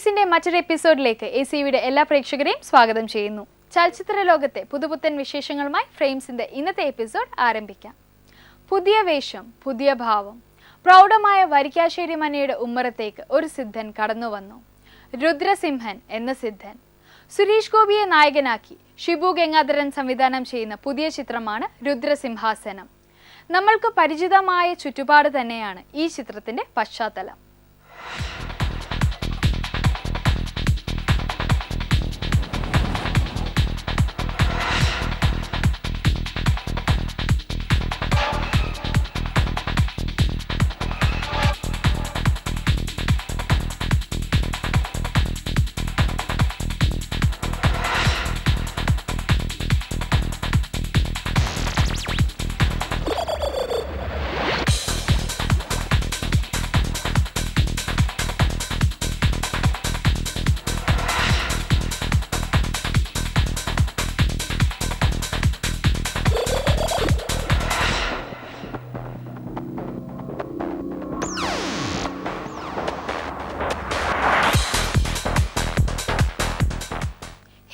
ഫ്രെയിംസിന്റെ മറ്റൊരു എപ്പിസോഡിലേക്ക് ACVയുടെ എല്ലാ പ്രേക്ഷകരെയും സ്വാഗതം ചെയ്യുന്നു. ചലച്ചിത്ര ലോകത്തെ പുതുപുത്തൻ വിശേഷങ്ങളുമായി ഫ്രെയിംസിന്റെ ഇന്നത്തെ എപ്പിസോഡ് ആരംഭിക്കാം. പുതിയ വേഷം, പുതിയ ഭാവം. പ്രൗഢമായ വരിക്കാശ്ശേരി മനയുടെ ഉമ്മറത്തേക്ക് ഒരു സിദ്ധൻ കടന്നു വന്നു. രുദ്രസിംഹൻ എന്ന സിദ്ധൻ. സുരേഷ് ഗോപിയെ നായകനാക്കി ഷിബു ഗംഗാധരൻ സംവിധാനം ചെയ്യുന്ന പുതിയ ചിത്രമാണ് രുദ്രസിംഹാസനം. നമ്മൾക്ക് പരിചിതമായ ചുറ്റുപാട് തന്നെയാണ് ഈ ചിത്രത്തിന്റെ പശ്ചാത്തലം.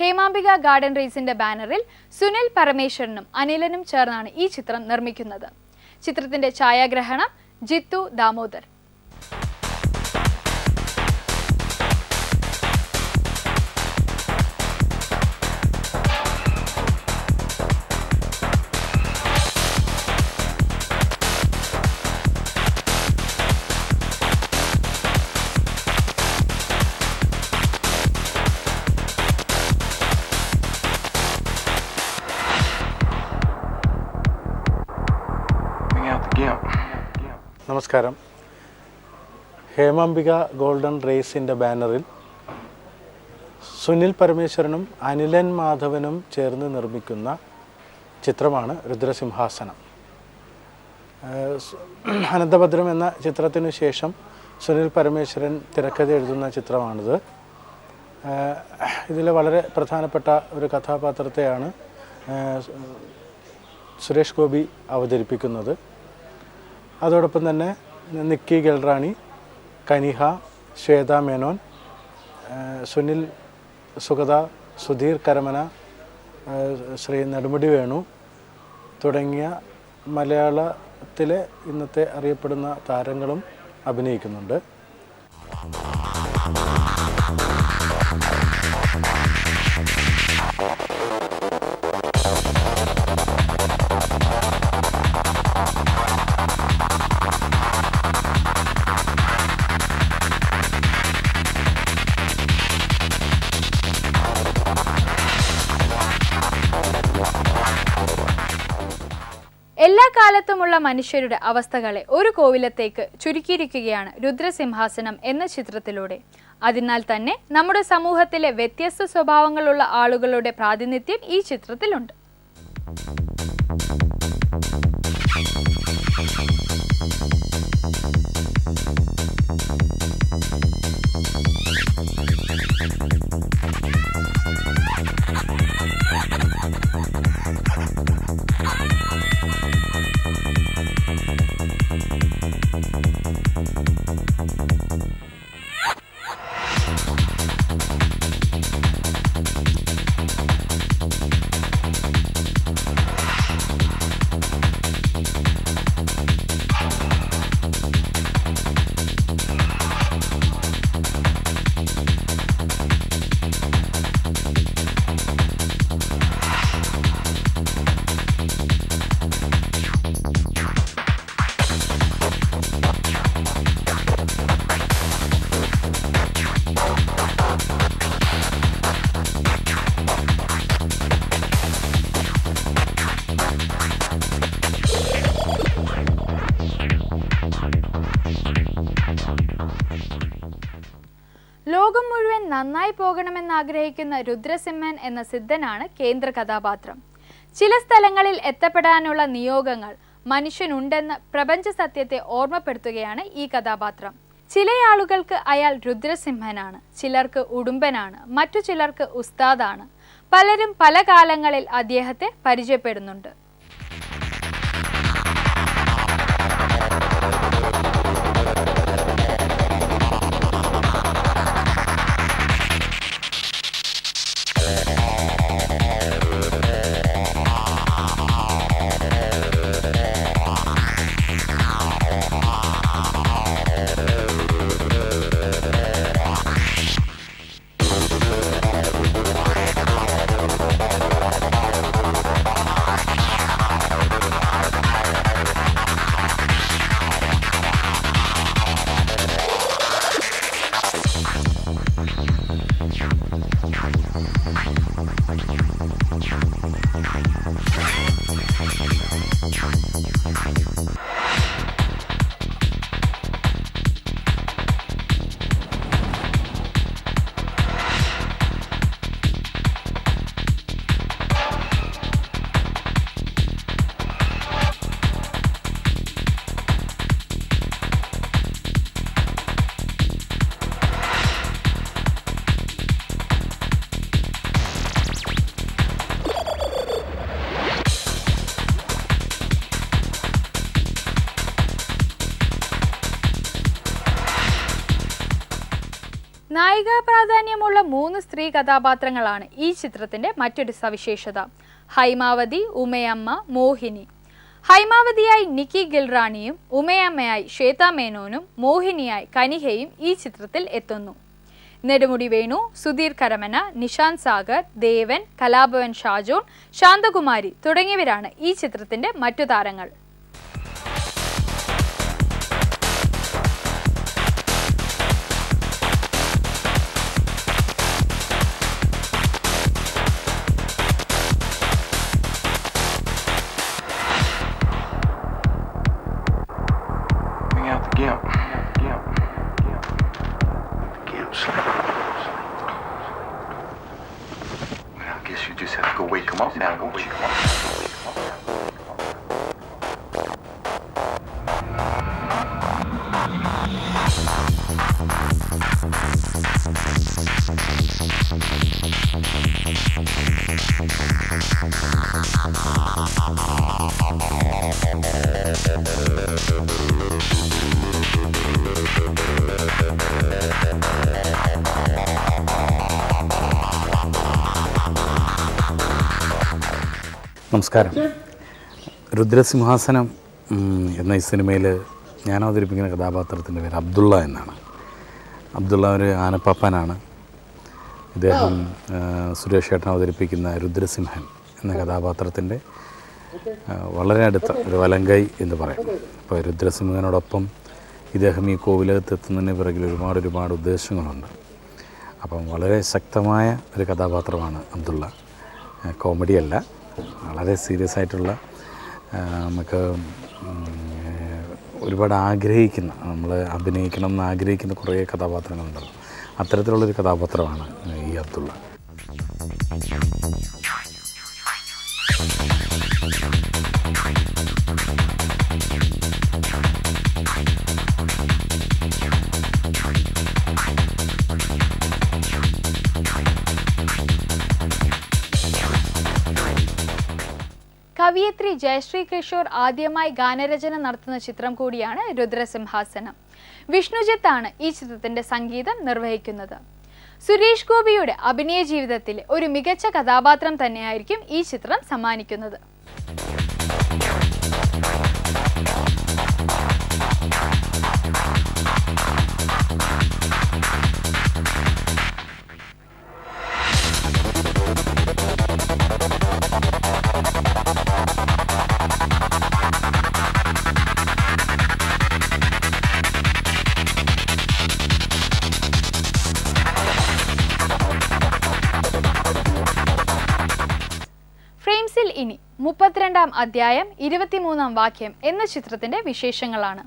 ഹേമാംബിക ഗാർഡൻ റേസിന്റെ ബാനറിൽ സുനിൽ പരമേശ്വരനും അനിലനും ചേർന്നാണ് ഈ ചിത്രം നിർമ്മിക്കുന്നത്. ചിത്രത്തിന്റെ ഛായാഗ്രഹണം ജിത്തു ദാമോദർ. നമസ്കാരം. ഹേമാംബിക ഗോൾഡൻ റേസിൻ്റെ ബാനറിൽ സുനിൽ പരമേശ്വരനും അനിലൻ മാധവനും ചേർന്ന് നിർമ്മിക്കുന്ന ചിത്രമാണ് രുദ്രസിംഹാസനം. അനന്തഭദ്രം എന്ന ചിത്രത്തിനു ശേഷം സുനിൽ പരമേശ്വരൻ തിരക്കഥ എഴുതുന്ന ചിത്രമാണിത്. ഇതിൽ വളരെ പ്രധാനപ്പെട്ട ഒരു കഥാപാത്രത്തെയാണ് സുരേഷ് ഗോപി അവതരിപ്പിക്കുന്നത്. അതോടൊപ്പം തന്നെ നിക്കി ഗൽറാണി, കനിഹ, ശ്വേത മേനോൻ, സുനിൽ സുഗത, സുധീർ കരമന, ശ്രീ നെടുമുടി വേണു തുടങ്ങിയ മലയാളത്തിലെ ഇന്നത്തെ അറിയപ്പെടുന്ന താരങ്ങളും അഭിനയിക്കുന്നുണ്ട്. എല്ലാ കാലത്തുമുള്ള മനുഷ്യരുടെ അവസ്ഥകളെ ഒരു കോവിലത്തേക്ക് ചുരുക്കിയിരിക്കുകയാണ് രുദ്രസിംഹാസനം എന്ന ചിത്രത്തിലൂടെ. അതിനാൽ തന്നെ നമ്മുടെ സമൂഹത്തിലെ വ്യത്യസ്ത സ്വഭാവങ്ങളുള്ള ആളുകളുടെ പ്രാതിനിധ്യം ഈ ചിത്രത്തിലുണ്ട്. ലോകം മുഴുവൻ നന്നായി പോകണമെന്നാഗ്രഹിക്കുന്ന രുദ്രസിംഹൻ എന്ന സിദ്ധനാണ് കേന്ദ്ര കഥാപാത്രം. ചില സ്ഥലങ്ങളിൽ എത്തപ്പെടാനുള്ള നിയോഗങ്ങൾ മനുഷ്യനുണ്ടെന്ന പ്രപഞ്ച സത്യത്തെ ഓർമ്മപ്പെടുത്തുകയാണ് ഈ കഥാപാത്രം. ചില ആളുകൾക്ക് അയാൾ രുദ്രസിംഹനാണ്, ചിലർക്ക് ഉടുമ്പനാണ്, മറ്റു ചിലർക്ക് ഉസ്താദാണ്. പലരും പല കാലങ്ങളിൽ അദ്ദേഹത്തെ പരിചയപ്പെടുന്നുണ്ട്. നായികാ പ്രാധാന്യമുള്ള 3 സ്ത്രീ കഥാപാത്രങ്ങളാണ് ഈ ചിത്രത്തിന്റെ മറ്റൊരു സവിശേഷത. ഹൈമാവതി, ഉമയമ്മ, മോഹിനി. ഹൈമാവതിയായി നിക്കി ഗിൽറാണിയും ഉമയമ്മയായി ശ്വേത മേനോനും മോഹിനിയായി കനിഹയും ഈ ചിത്രത്തിൽ എത്തുന്നു. നെടുമുടി വേണു, സുധീർ കരമന, നിഷാന്ത് സാഗർ, ദേവൻ, കലാഭവൻ ഷാജോൺ, ശാന്തകുമാരി തുടങ്ങിയവരാണ് ഈ ചിത്രത്തിന്റെ മറ്റു താരങ്ങൾ. നമസ്കാരം. രുദ്രസിംഹാസനം എന്ന ഈ സിനിമയിൽ ഞാൻ അവതരിപ്പിക്കുന്ന കഥാപാത്രത്തിൻ്റെ പേര് അബ്ദുള്ള എന്നാണ്. അബ്ദുള്ള ഒരു ആനപ്പാപ്പാനാണ്. ഇദ്ദേഹം സുരേഷ് ഏട്ടൻ അവതരിപ്പിക്കുന്ന രുദ്രസിംഹൻ എന്ന കഥാപാത്രത്തിൻ്റെ വളരെ അടുത്ത ഒരു വലങ്കൈ എന്ന് പറയും. അപ്പോൾ രുദ്രസിംഹനോടൊപ്പം ഇദ്ദേഹം ഈ കോവിലകത്ത് എത്തുന്നതിന് പിറകിൽ ഒരുപാട് ഉദ്ദേശങ്ങളുണ്ട്. അപ്പം വളരെ ശക്തമായ ഒരു കഥാപാത്രമാണ് അബ്ദുള്ള. കോമഡിയല്ല, വളരെ സീരിയസ് ആയിട്ടുള്ള, നമുക്ക് ഒരുപാട് ആഗ്രഹിക്കുന്ന, നമ്മൾ അഭിനയിക്കണം എന്ന് ആഗ്രഹിക്കുന്ന കുറേ കഥാപാത്രങ്ങളുണ്ടല്ലോ, അത്തരത്തിലുള്ളൊരു കഥാപാത്രമാണ് ഈ അബ്ദുള്ള. കവിയത്രി ജയശ്രീ കിഷോർ ആദ്യമായി ഗാനരചന നടത്തുന്ന ചിത്രം കൂടിയാണ് രുദ്രസിംഹാസനം. വിഷ്ണുജിത്താണ് ഈ ചിത്രത്തിന്റെ സംഗീതം നിർവഹിക്കുന്നത്. സുരേഷ് ഗോപിയുടെ അഭിനയ ജീവിതത്തിലെ ഒരു മികച്ച കഥാപാത്രം തന്നെയായിരിക്കും ഈ ചിത്രം സമ്മാനിക്കുന്നത്. ഫ്രെയിംസിൽ ഇനി 32-ാം അധ്യായം 23-ാം വാക്യം എന്ന ചിത്രത്തിന്റെ വിശേഷങ്ങളാണ്.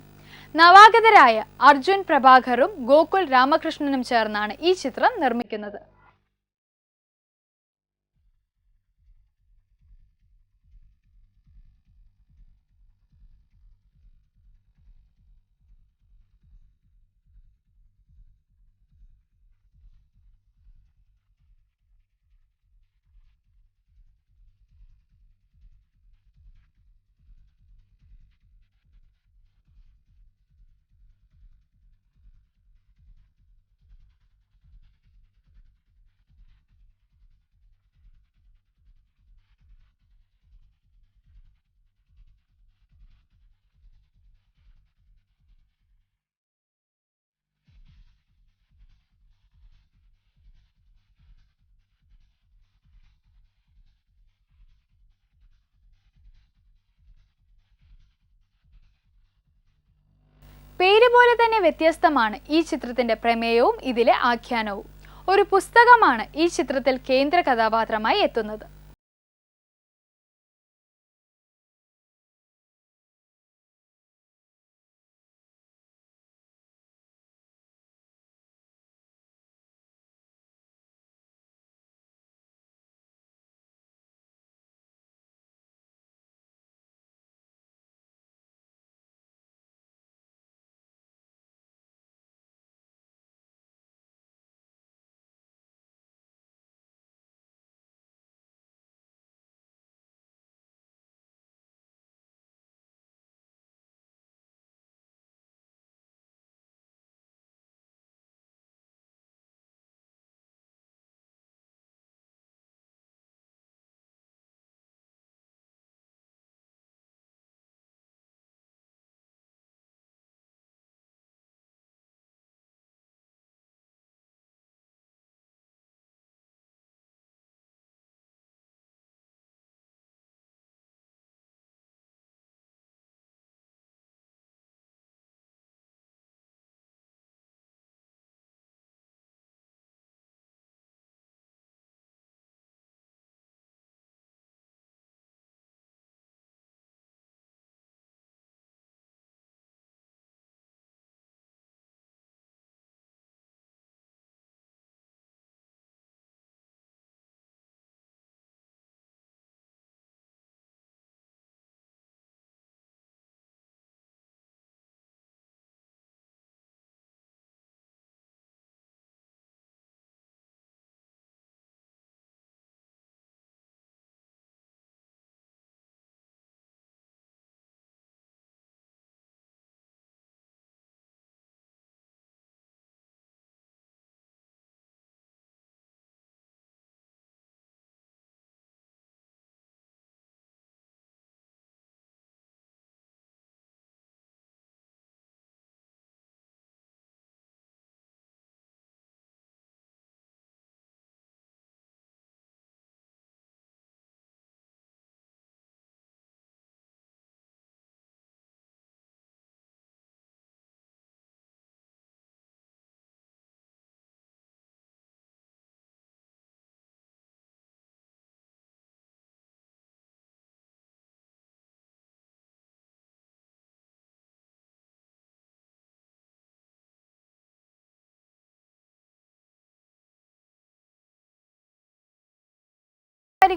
നവാഗതരായ അർജുൻ പ്രഭാകറും ഗോകുൽ രാമകൃഷ്ണനും ചേർന്നാണ് ഈ ചിത്രം നിർമ്മിക്കുന്നത്. പേര് പോലെ തന്നെ വ്യത്യസ്തമാണ് ഈ ചിത്രത്തിന്റെ പ്രമേയവും ഇതിലെ ആഖ്യാനവും. ഒരു പുസ്തകമാണ് ഈ ചിത്രത്തിൽ കേന്ദ്ര കഥാപാത്രമായി എത്തുന്നത്.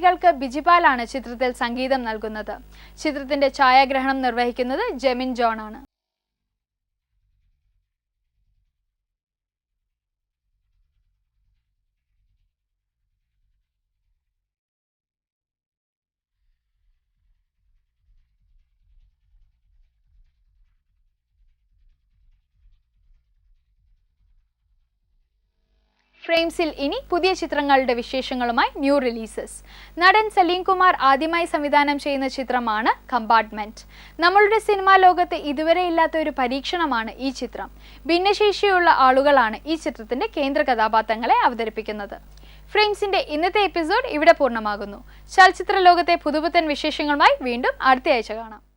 ൾക്ക് ബിജിപാലാണ് ചിത്രത്തിൽ സംഗീതം നൽകുന്നത്. ചിത്രത്തിന്റെ ഛായാഗ്രഹണം നിർവഹിക്കുന്നത് ജെമിൻ ജോൺ ആണ്. ഫ്രെയിംസിൽ ഇനി പുതിയ ചിത്രങ്ങളുടെ വിശേഷങ്ങളുമായി ന്യൂ റിലീസസ്. നടൻ സലീം കുമാർ ആദ്യമായി സംവിധാനം ചെയ്യുന്ന ചിത്രമാണ് കമ്പാർട്ട്മെന്റ്. നമ്മളുടെ സിനിമാ ലോകത്ത് ഇതുവരെ ഇല്ലാത്ത ഒരു പരീക്ഷണമാണ് ഈ ചിത്രം. ഭിന്നശേഷിയുള്ള ആളുകളാണ് ഈ ചിത്രത്തിന്റെ കേന്ദ്ര കഥാപാത്രങ്ങളെ അവതരിപ്പിക്കുന്നത്. ഫ്രെയിംസിന്റെ ഇന്നത്തെ എപ്പിസോഡ് ഇവിടെ പൂർണ്ണമാകുന്നു. ചലച്ചിത്ര ലോകത്തെ പുതുപുത്തൻ വിശേഷങ്ങളുമായി വീണ്ടും അടുത്തയാഴ്ച കാണാം.